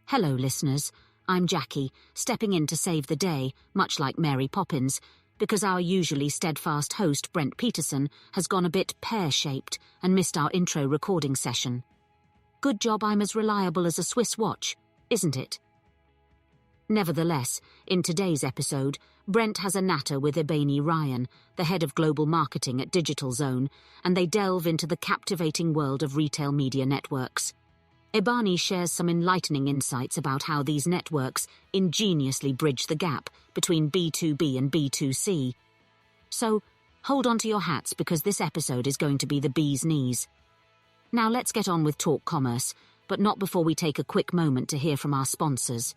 Hello, listeners. I'm Jackie, stepping in to save the day, much like Mary Poppins, because our usually steadfast host, Brent Peterson, has gone a bit pear-shaped and missed our intro recording session. Good job I'm as reliable as a Swiss watch, isn't it? Nevertheless, in today's episode, Brent has a natter with Eboni Ryan, the head of global marketing at Digitalzone, and they delve into the captivating world of retail media networks. Eboni shares some enlightening insights about how these networks ingeniously bridge the gap between B2B and B2C. So, hold on to your hats because this episode is going to be the bee's knees. Now let's get on with Talk Commerce, but not before we take a quick moment to hear from our sponsors.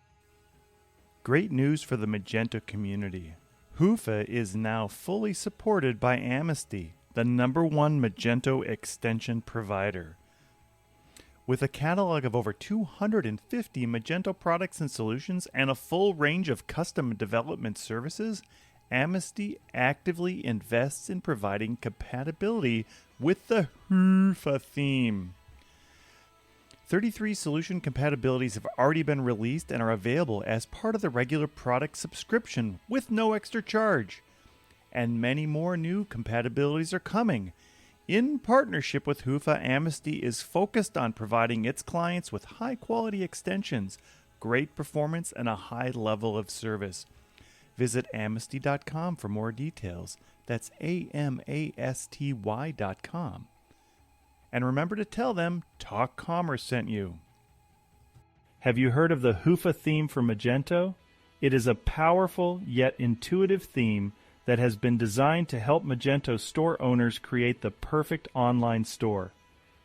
Great news for the Magento community. Hoofa is now fully supported by Amnesty, the #1 Magento extension provider. With a catalog of over 250 Magento products and solutions and a full range of custom development services, Amnesty actively invests in providing compatibility with the Hoofa theme. 33 solution compatibilities have already been released and are available as part of the regular product subscription with no extra charge. And many more new compatibilities are coming. In partnership with Hoofa, Amnesty is focused on providing its clients with high-quality extensions, great performance, and a high level of service. Visit amnesty.com for more details. That's AMASTY.com. And remember to tell them Talk Commerce sent you. Have you heard of the Hoofa theme for Magento? It is a powerful yet intuitive theme that has been designed to help Magento store owners create the perfect online store.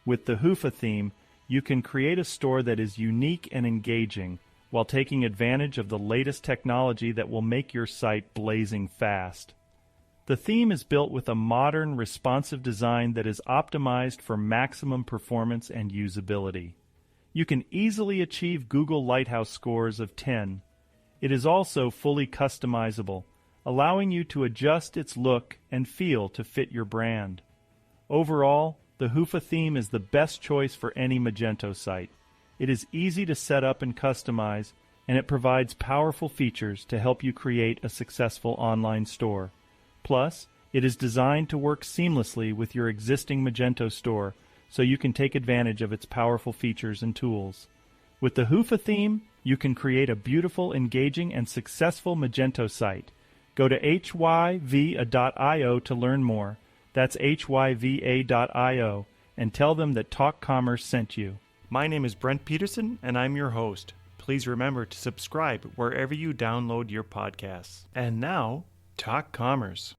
With the Hoofa theme, you can create a store that is unique and engaging while taking advantage of the latest technology that will make your site blazing fast. The theme is built with a modern, responsive design that is optimized for maximum performance and usability. You can easily achieve Google Lighthouse scores of 10. It is also fully customizable, allowing you to adjust its look and feel to fit your brand. Overall, the Hoofa theme is the best choice for any Magento site. It is easy to set up and customize, and it provides powerful features to help you create a successful online store. Plus, it is designed to work seamlessly with your existing Magento store, so you can take advantage of its powerful features and tools. With the Hoofa theme, you can create a beautiful, engaging, and successful Magento site. Go to hyva.io to learn more. That's hyva.io, and tell them that Talk Commerce sent you. My name is Brent Peterson, and I'm your host. Please remember to subscribe wherever you download your podcasts. And now, Talk Commerce.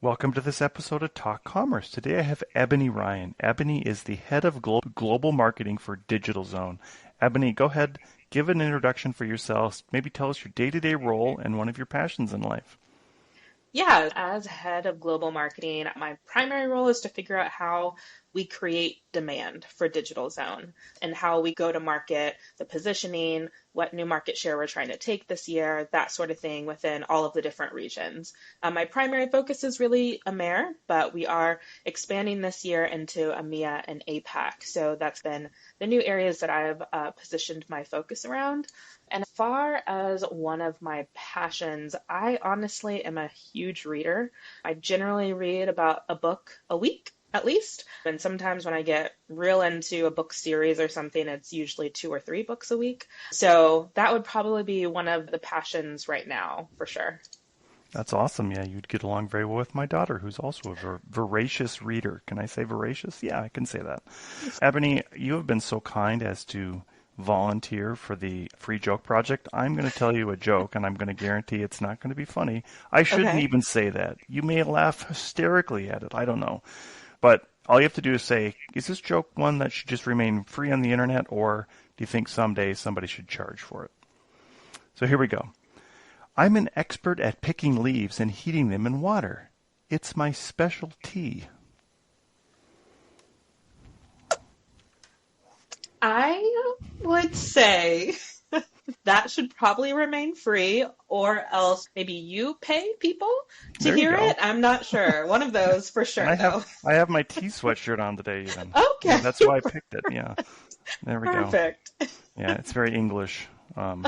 Welcome to this episode of Talk Commerce. Today I have Eboni Ryan. Eboni is the head of global marketing for Digitalzone. Eboni, go ahead, give an introduction for yourself. Maybe tell us your day-to-day role and one of your passions in life. Yeah, as head of global marketing, my primary role is to figure out how we create demand for Digitalzone and how we go to market, the positioning, what new market share we're trying to take this year, that sort of thing within all of the different regions. My primary focus is really AMER, but we are expanding this year into EMEA and APAC. So that's been the new areas that I've positioned my focus around. And as far as one of my passions, I honestly am a huge reader. I generally read about a book a week at least. And sometimes when I get real into a book series or something, it's usually 2 or 3 books a week. So that would probably be one of the passions right now, for sure. That's awesome. Yeah, you'd get along very well with my daughter, who's also a voracious reader. Can I say voracious? Yeah, I can say that. Eboni, you have been so kind as to volunteer for the Free Joke Project. I'm going to tell you a joke, and I'm going to guarantee it's not going to be funny. I shouldn't even say that. You may laugh hysterically at it. I don't know. But all you have to do is say, is this joke one that should just remain free on the internet, or do you think someday somebody should charge for it? So here we go. I'm an expert at picking leaves and heating them in water. It's my specialty. I would say That should probably remain free, or else maybe you pay people to There you hear go. it. I'm not sure. One of those for And sure, though. I have my T sweatshirt on today even. Okay, That's why I picked it. Yeah. There we go. perfect. Yeah, it's very English. All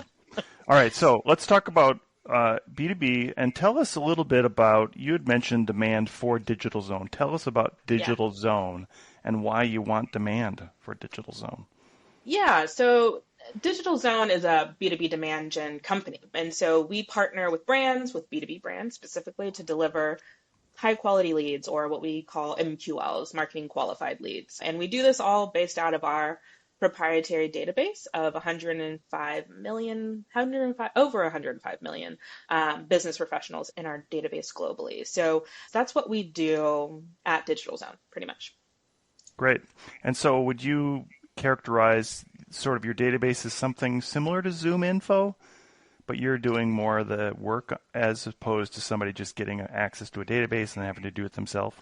right, so let's talk about B2B and tell us a little bit about, you had mentioned demand for Digitalzone. Tell us about Yeah. Digitalzone and why you want demand for Digitalzone. Yeah, so Digitalzone is a B2B demand gen company. And so we partner with brands, with B2B brands specifically, to deliver high quality leads, or what we call MQLs, marketing qualified leads. And we do this all based out of our proprietary database of 105 million, 105, over 105 million business professionals in our database globally. So that's what we do at Digitalzone, pretty much. Great. And so would you characterize sort of your database as something similar to Zoom Info, but you're doing more of the work as opposed to somebody just getting access to a database and having to do it themselves?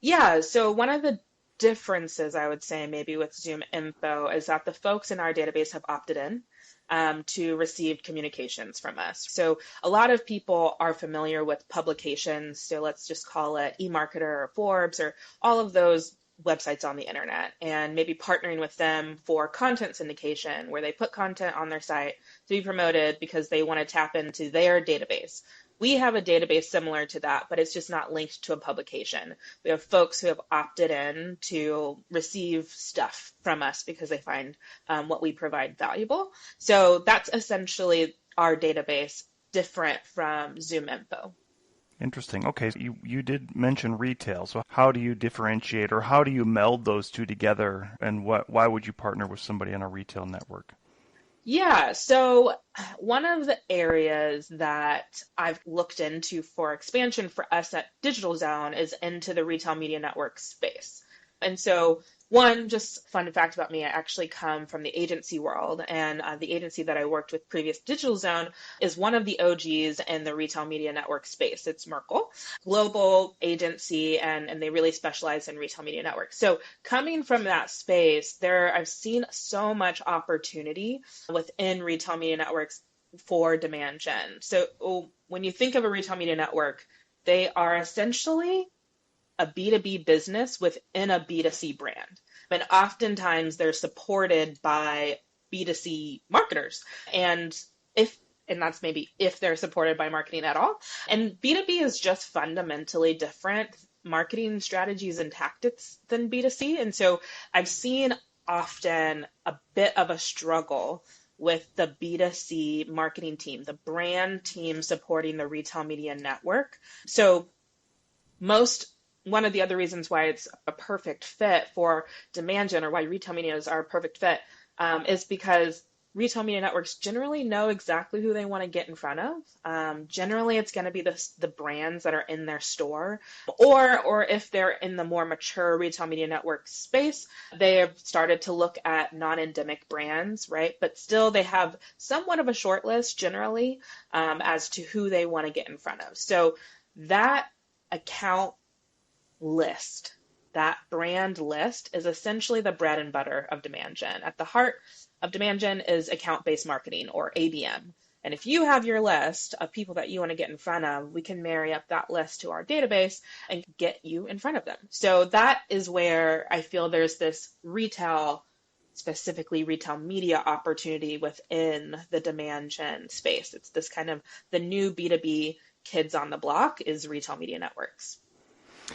Yeah, so one of the differences I would say maybe with Zoom Info is that the folks in our database have opted in to receive communications from us. So a lot of people are familiar with publications. So let's just call it eMarketer or Forbes or all of those websites on the internet, and maybe partnering with them for content syndication where they put content on their site to be promoted because they want to tap into their database. We have a database similar to that, but it's just not linked to a publication. We have folks who have opted in to receive stuff from us because they find what we provide valuable. So that's essentially our database, different from Zoom Info. Interesting. Okay, so you did mention retail. So how do you differentiate or how do you meld those two together, and why would you partner with somebody on a retail network? Yeah, so one of the areas that I've looked into for expansion for us at Digital Zone is into the retail media network space. And so, one just fun fact about me, I actually come from the agency world, and the agency that I worked with previous Digital Zone is one of the OGs in the retail media network space. It's Merkle, global agency, and they really specialize in retail media networks. So coming from that space, I've seen so much opportunity within retail media networks for demand gen. So when you think of a retail media network, they are essentially a B2B business within a B2C brand. And oftentimes they're supported by B2C marketers. And that's maybe if they're supported by marketing at all. And B2B is just fundamentally different marketing strategies and tactics than B2C. And so I've seen often a bit of a struggle with the B2C marketing team, the brand team supporting the retail media network. So one of the other reasons why it's a perfect fit for demand gen, or why retail medias are a perfect fit, is because retail media networks generally know exactly who they want to get in front of. Generally, it's going to be the brands that are in their store, or if they're in the more mature retail media network space, they have started to look at non-endemic brands, right? But still, they have somewhat of a short list generally as to who they want to get in front of. So that account list, that brand list, is essentially the bread and butter of demand gen. At the heart of demand gen is account-based marketing, or ABM. And if you have your list of people that you want to get in front of, we can marry up that list to our database and get you in front of them. So that is where I feel there's this specifically retail media opportunity within the demand gen space. It's this kind of the new B2B kids on the block is retail media networks.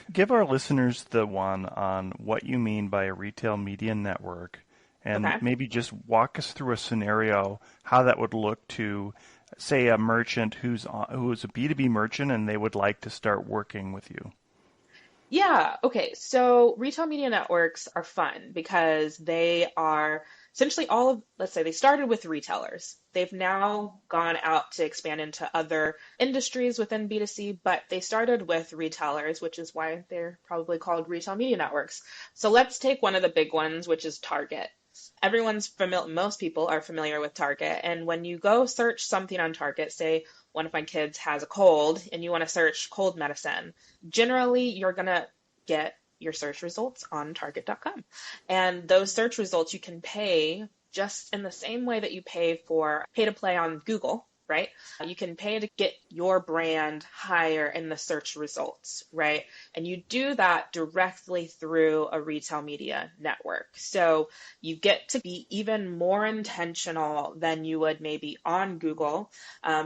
Give our listeners the one on what you mean by a retail media network, and Okay. maybe just walk us through a scenario how that would look to, say, a merchant who is a B2B merchant and they would like to start working with you. Yeah, okay. So retail media networks are fun because they are essentially let's say they started with retailers. They've now gone out to expand into other industries within B2C, but they started with retailers, which is why they're probably called retail media networks. So let's take one of the big ones, which is Target. Most people are familiar with Target. And when you go search something on Target, say one of my kids has a cold and you want to search cold medicine, generally you're going to get your search results on target.com. And those search results you can pay just in the same way that you pay to play on Google, right? You can pay to get your brand higher in the search results, right? And you do that directly through a retail media network. So you get to be even more intentional than you would maybe on Google,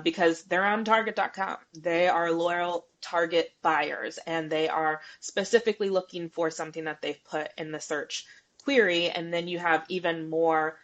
because they're on Target.com. They are loyal Target buyers, and they are specifically looking for something that they've put in the search query. And then you have even more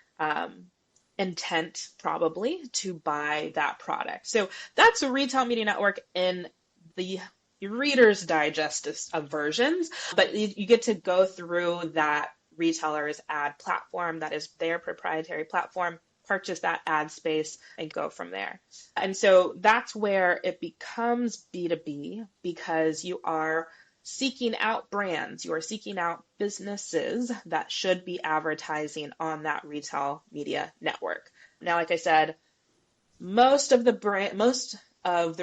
intent probably to buy that product. So that's a retail media network in the Reader's Digest of versions, but you get to go through that retailer's ad platform, that is their proprietary platform, purchase that ad space and go from there. And so that's where it becomes B2B, because you are seeking out brands, you are seeking out businesses that should be advertising on that retail media network. Now, like I said, most of the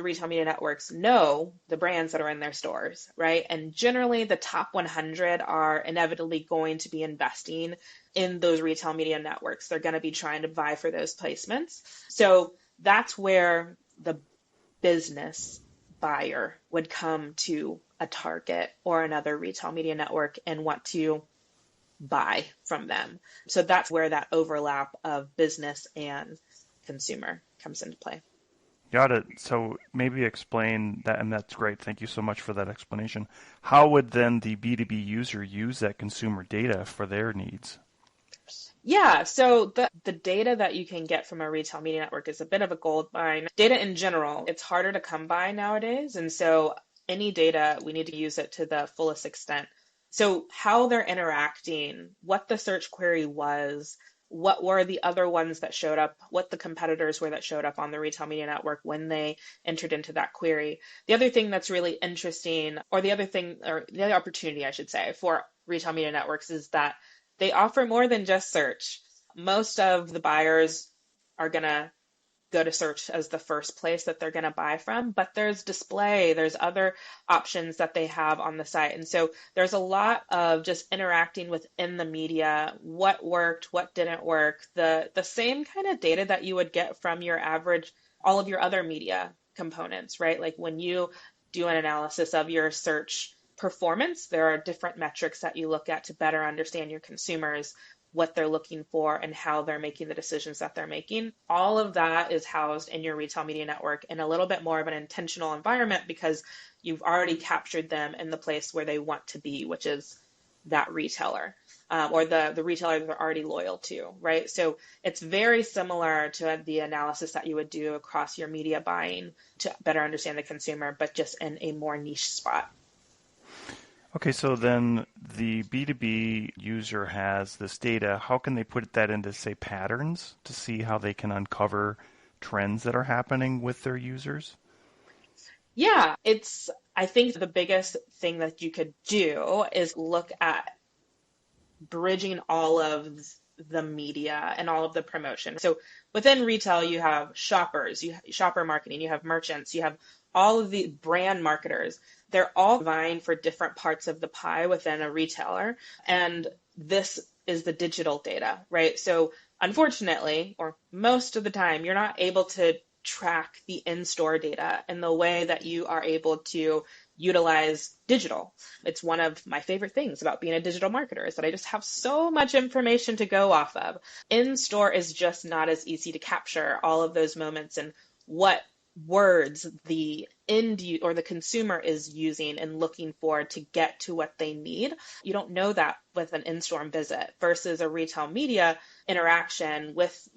retail media networks know the brands that are in their stores, right? And generally the top 100 are inevitably going to be investing in those retail media networks. They're going to be trying to vie for those placements. So that's where the business buyer would come to a Target or another retail media network and want to buy from them. So that's where that overlap of business and consumer comes into play. Got it. So maybe explain that, and that's great. Thank you so much for that explanation. How would then the B2B user use that consumer data for their needs? Yeah, so the data that you can get from a retail media network is a bit of a gold mine. Data in general, it's harder to come by nowadays. And so any data, we need to use it to the fullest extent. So how they're interacting, what the search query was, what were the other ones that showed up, what the competitors were that showed up on the retail media network when they entered into that query. The other thing that's really interesting, or the other opportunity, I should say, for retail media networks is that they offer more than just search. Most of the buyers are going to go to search as the first place that they're going to buy from, but there's display, there's other options that they have on the site. And so there's a lot of just interacting within the media, what worked, what didn't work, the same kind of data that you would get from your average, all of your other media components, right? Like when you do an analysis of your search performance, there are different metrics that you look at to better understand your consumers, what they're looking for, and how they're making the decisions that they're making. All of that is housed in your retail media network in a little bit more of an intentional environment, because you've already captured them in the place where they want to be, which is that retailer, or the retailer they're already loyal to, right? So it's very similar to the analysis that you would do across your media buying to better understand the consumer, but just in a more niche spot. Okay, so then the B2B user has this data. How can they put that into, say, patterns to see how they can uncover trends that are happening with their users? Yeah, I think the biggest thing that you could do is look at bridging all of the media and all of the promotion. So within retail, you have shoppers, you have shopper marketing, you have merchants, you have all of the brand marketers. They're all vying for different parts of the pie within a retailer. And this is the digital data, right? So unfortunately, or most of the time, you're not able to track the in-store data in the way that you are able to utilize digital. It's one of my favorite things about being a digital marketer is that I just have so much information to go off of. In-store is just not as easy to capture all of those moments and what words the end or the consumer is using and looking for to get to what they need. You don't know that with an in-store visit versus a retail media interaction with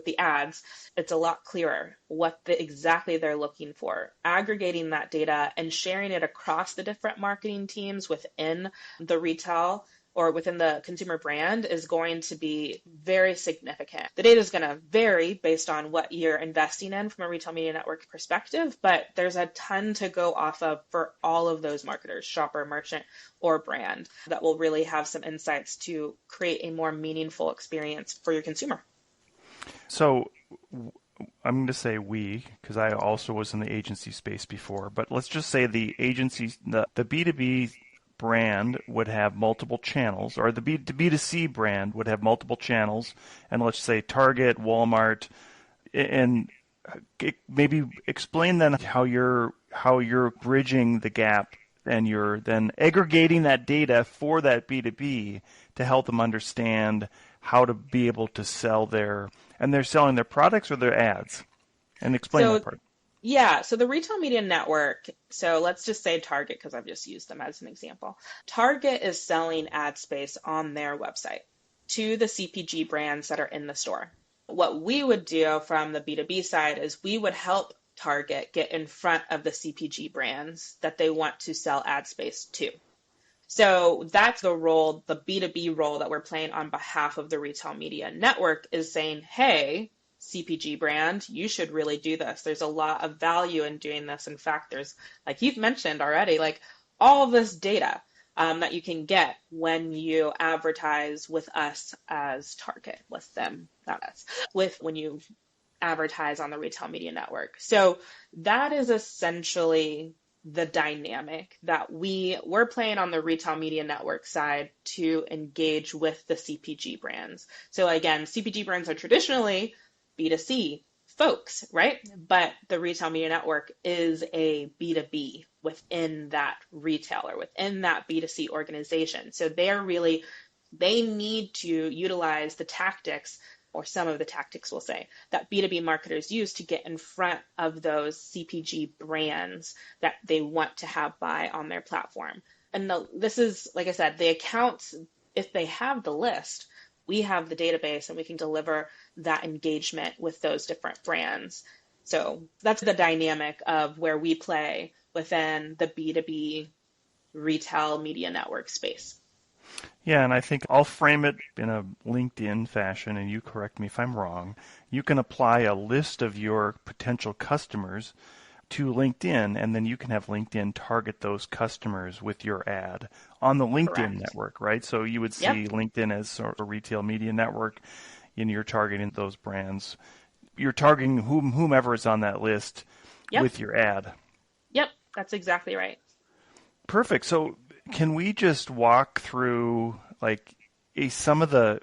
the ads. It's a lot clearer what exactly they're looking for. Aggregating that data and sharing it across the different marketing teams within the retail or within the consumer brand is going to be very significant. The data is going to vary based on what you're investing in from a retail media network perspective, but there's a ton to go off of for all of those marketers, shopper, merchant, or brand, that will really have some insights to create a more meaningful experience for your consumer. So I'm going to say we, because I also was in the agency space before, but let's just say the agencies, the B2B brand would have multiple channels, or the B2C brand would have multiple channels, and let's say Target, Walmart, and maybe explain then how you're bridging the gap, and you're then aggregating that data for that B2B to help them understand how to be able to sell they're selling their products or their ads, and explain that part. Yeah, so the retail media network, so let's just say Target, because I've just used them as an example. Target is selling ad space on their website to the CPG brands that are in the store. What we would do from the B2B side is we would help Target get in front of the CPG brands that they want to sell ad space to. So that's the role, the B2B role that we're playing on behalf of the retail media network, is saying, hey, CPG brand, you should really do this. There's a lot of value in doing this. In fact, there's, like you've mentioned already, like all of this data that you can get when you advertise with us as Target, with them, not us, when you advertise on the retail media network. So that is essentially the dynamic that we're playing on the retail media network side to engage with the CPG brands. So again, CPG brands are traditionally B2C folks, right? But the retail media network is a B2B within that retailer, within that B2C organization. So they need to utilize the tactics, or some of the tactics, we'll say, that B2B marketers use to get in front of those CPG brands that they want to have buy on their platform. And this is, like I said, the accounts, if they have the list, we have the database and we can deliver that engagement with those different brands. So that's the dynamic of where we play within the B2B retail media network space. Yeah, and I think I'll frame it in a LinkedIn fashion, and you correct me if I'm wrong. You can apply a list of your potential customers to LinkedIn, and then you can have LinkedIn target those customers with your ad on the LinkedIn Correct. network, right? So you would see LinkedIn as sort of a retail media network, and you're targeting those brands. You're targeting whomever is on that list with your ad. Yep, that's exactly right. Perfect. So can we just walk through some of the,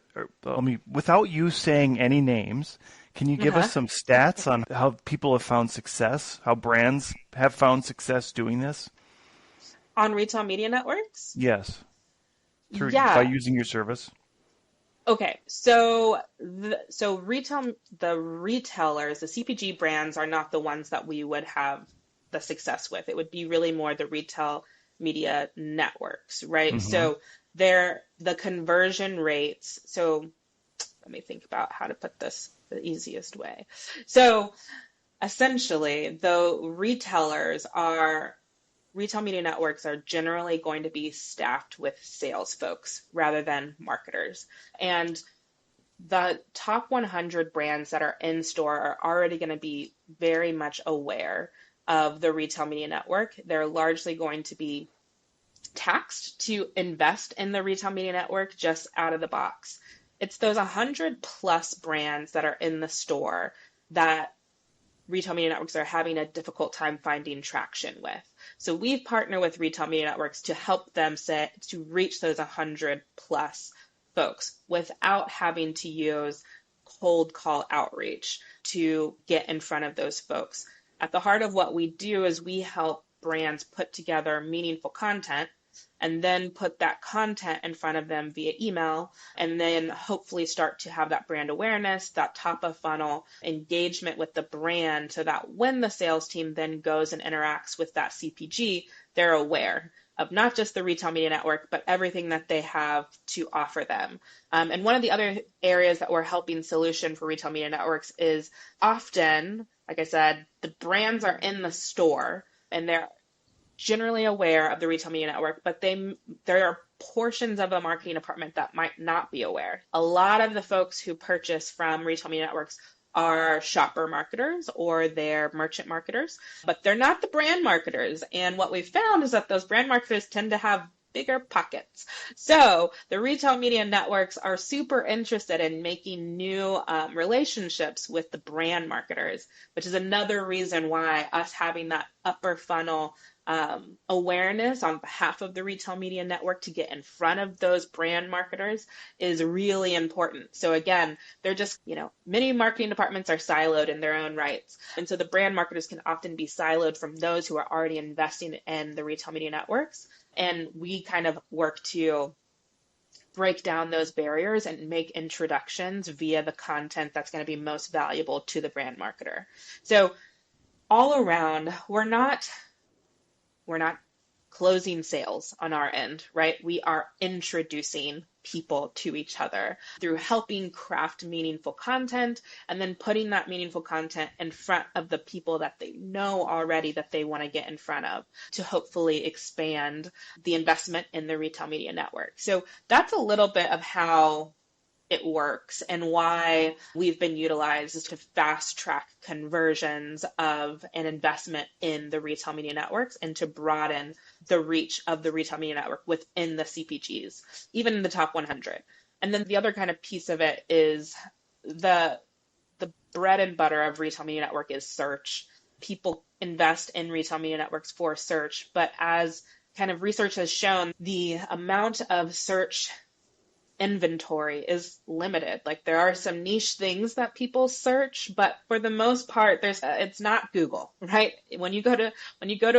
without you saying any names, can you give us some stats on how people have found success, how brands have found success doing this? On retail media networks? Yes. By using your service? Okay, so the retailers, the CPG brands are not the ones that we would have the success with. It would be really more the retail media networks, right? Mm-hmm. So the conversion rates. So let me think about how to put this the easiest way. So essentially, though retail media networks are generally going to be staffed with sales folks rather than marketers. And the top 100 brands that are in store are already going to be very much aware of the retail media network. They're largely going to be taxed to invest in the retail media network just out of the box. It's those 100 plus brands that are in the store that retail media networks are having a difficult time finding traction with. So we've partnered with retail media networks to help them to reach those 100 plus folks without having to use cold call outreach to get in front of those folks. At the heart of what we do is we help brands put together meaningful content and then put that content in front of them via email, and then hopefully start to have that brand awareness, that top of funnel engagement with the brand, so that when the sales team then goes and interacts with that CPG, they're aware of not just the retail media network, but everything that they have to offer them. And one of the other areas that we're helping solution for retail media networks is often, like I said, the brands are in the store and they're generally aware of the retail media network, but there are portions of the marketing department that might not be aware. A lot of the folks who purchase from retail media networks are shopper marketers or they're merchant marketers, but they're not the brand marketers. And what we've found is that those brand marketers tend to have bigger pockets. So the retail media networks are super interested in making new relationships with the brand marketers, which is another reason why us having that upper funnel awareness on behalf of the retail media network to get in front of those brand marketers is really important. So again, they're just, many marketing departments are siloed in their own rights. And so the brand marketers can often be siloed from those who are already investing in the retail media networks. And we kind of work to break down those barriers and make introductions via the content that's going to be most valuable to the brand marketer. So all around, we're not closing sales on our end, right? We are introducing people to each other through helping craft meaningful content and then putting that meaningful content in front of the people that they know already that they want to get in front of to hopefully expand the investment in the retail media network. So that's a little bit of how it works and why we've been utilized to fast track conversions of an investment in the retail media networks and to broaden the reach of the retail media network within the CPGs, even in the top 100. And then the other kind of piece of it is the bread and butter of retail media network is search. People invest in retail media networks for search, but as kind of research has shown, the amount of search inventory is limited. Like there are some niche things that people search, but for the most part, it's not Google, right? When you go to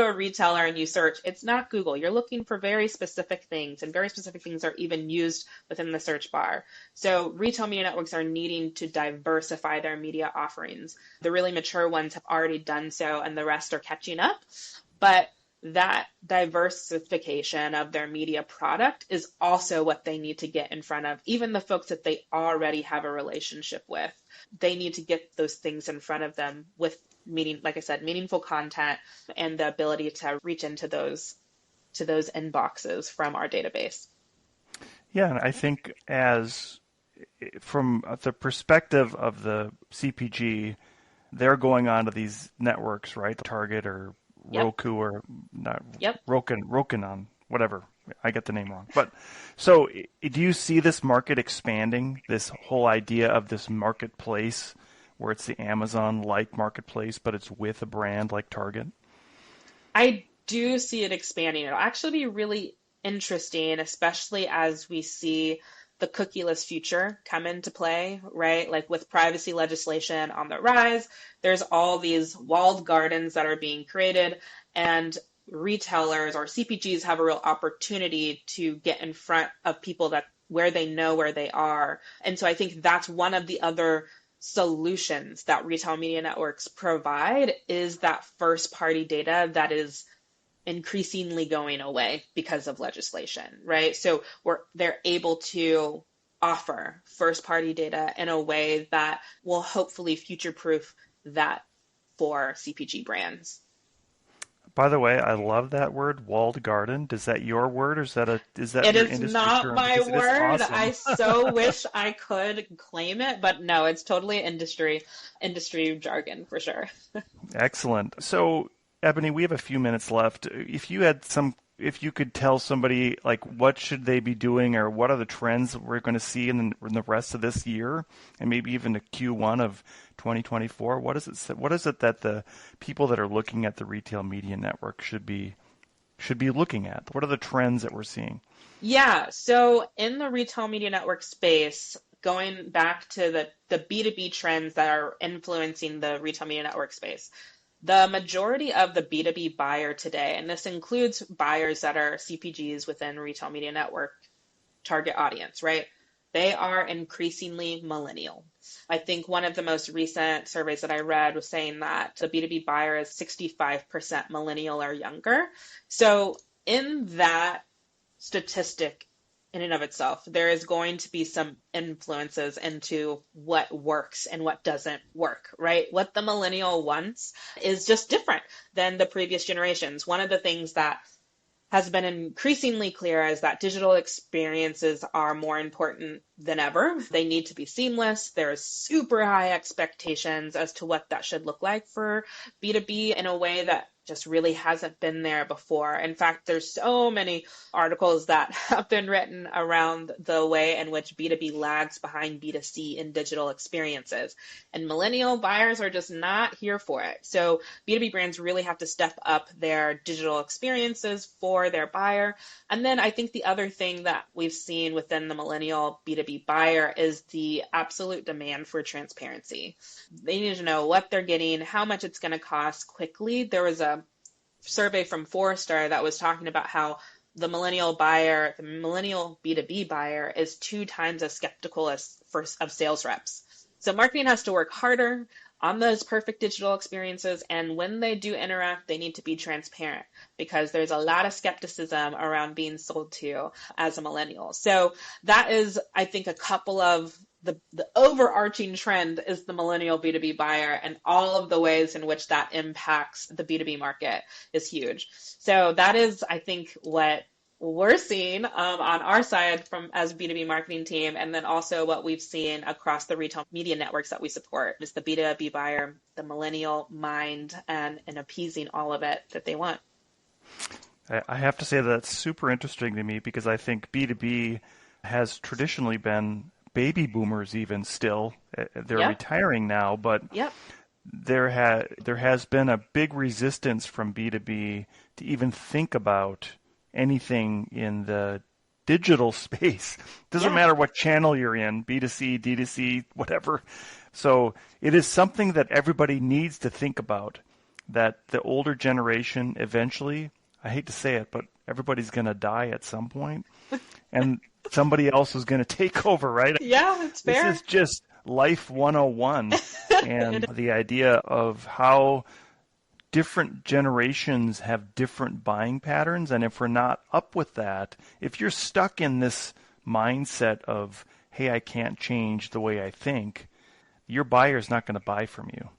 a retailer and you search, it's not Google. You're looking for very specific things, and very specific things are even used within the search bar. So retail media networks are needing to diversify their media offerings. The really mature ones have already done so, and the rest are catching up. But that diversification of their media product is also what they need to get in front of. Even the folks that they already have a relationship with, they need to get those things in front of them with like I said, meaningful content and the ability to reach into those inboxes from our database. Yeah, and I think from the perspective of the CPG, they're going onto these networks, right? Target or Roku or not Rokinon, whatever. I get the name wrong. But so do you see this market expanding, this whole idea of this marketplace where it's the Amazon-like marketplace, but it's with a brand like Target? I do see it expanding. It'll actually be really interesting, especially as we see the cookieless future come into play, right? Like with privacy legislation on the rise, there's all these walled gardens that are being created, and retailers or CPGs have a real opportunity to get in front of people where they know where they are. And so I think that's one of the other solutions that retail media networks provide is that first party data that is increasingly going away because of legislation, right? So they're able to offer first-party data in a way that will hopefully future-proof that for CPG brands. By the way, I love that word, walled garden. Is that your word, or is that It your is industry not term? my Because it is word. awesome. I so wish I could claim it, but no, it's totally industry jargon for sure. Excellent. So, Ebony, we have a few minutes left. If you could tell somebody, like, what should they be doing, or what are the trends we're going to see in the rest of this year, and maybe even the Q1 of 2024, what is it that the people that are looking at the retail media network should be looking at? What are the trends that we're seeing? Yeah, so in the retail media network space, going back to the B2B trends that are influencing the retail media network space, the majority of the B2B buyer today, and this includes buyers that are CPGs within retail media network target audience, right? They are increasingly millennial. I think one of the most recent surveys that I read was saying that the B2B buyer is 65% millennial or younger. So in that statistic in and of itself, there is going to be some influences into what works and what doesn't work, right? What the millennial wants is just different than the previous generations. One of the things that has been increasingly clear is that digital experiences are more important than ever. They need to be seamless. There's super high expectations as to what that should look like for B2B in a way that just really hasn't been there before. In fact, there's so many articles that have been written around the way in which B2B lags behind B2C in digital experiences. And millennial buyers are just not here for it. So B2B brands really have to step up their digital experiences for their buyer. And then I think the other thing that we've seen within the millennial B2B buyer is the absolute demand for transparency. They need to know what they're getting, how much it's going to cost quickly. There was a survey from Forrester that was talking about how the millennial buyer, the millennial B2B buyer, is 2 times as skeptical of sales reps. So marketing has to work harder on those perfect digital experiences. And when they do interact, they need to be transparent because there's a lot of skepticism around being sold to as a millennial. So that is, I think, a couple of the overarching trend is the millennial B2B buyer, and all of the ways in which that impacts the B2B market is huge. So that is, I think, what we're seeing on our side from as a B2B marketing team, and then also what we've seen across the retail media networks that we support is the B2B buyer, the millennial mind, and appeasing all of it that they want. I have to say that's super interesting to me because I think B2B has traditionally been baby boomers even still. They're retiring now, but there has been a big resistance from B2B to even think about anything in the digital space. Doesn't matter what channel you're in, B2C, D2C, whatever. So it is something that everybody needs to think about, that the older generation eventually, I hate to say it, but everybody's going to die at some point. And somebody else is going to take over, right? Yeah, it's fair. This is just life 101. And the idea of how different generations have different buying patterns. And if we're not up with that, if you're stuck in this mindset of, hey, I can't change the way I think, your buyer's not going to buy from you.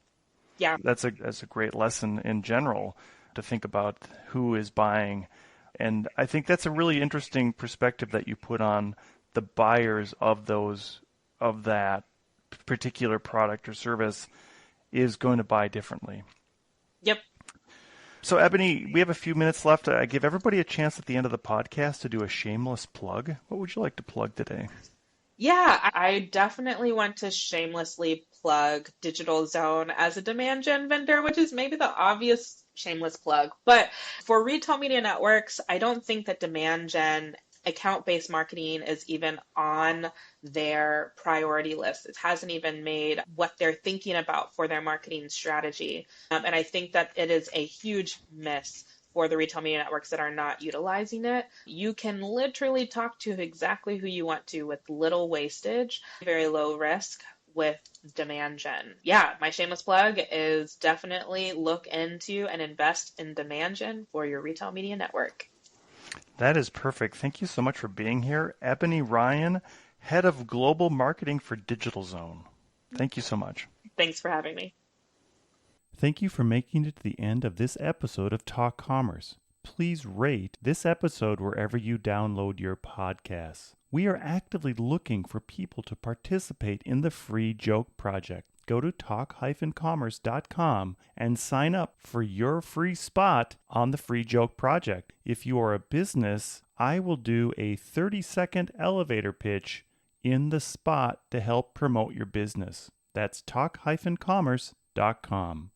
Yeah. That's a great lesson in general to think about who is buying. And I think that's a really interesting perspective that you put on the buyers of that particular product or service is going to buy differently. Yep. So, Eboni, we have a few minutes left. I give everybody a chance at the end of the podcast to do a shameless plug. What would you like to plug today? Yeah, I definitely want to shamelessly plug Digitalzone as a demand gen vendor, which is maybe the obvious shameless plug. But for retail media networks, I don't think that demand gen account-based marketing is even on their priority list. It hasn't even made what they're thinking about for their marketing strategy. And I think that it is a huge miss for the retail media networks that are not utilizing it. You can literally talk to exactly who you want to with little wastage, very low risk with demand gen. Yeah, my shameless plug is definitely look into and invest in demand gen for your retail media network. That is perfect. Thank you so much for being here. Eboni Ryan, Head of Global Marketing for Digitalzone. Thank you so much. Thanks for having me. Thank you for making it to the end of this episode of Talk Commerce. Please rate this episode wherever you download your podcasts. We are actively looking for people to participate in the Free Joke Project. Go to talk-commerce.com and sign up for your free spot on the Free Joke Project. If you are a business, I will do a 30-second elevator pitch in the spot to help promote your business. That's talk-commerce.com.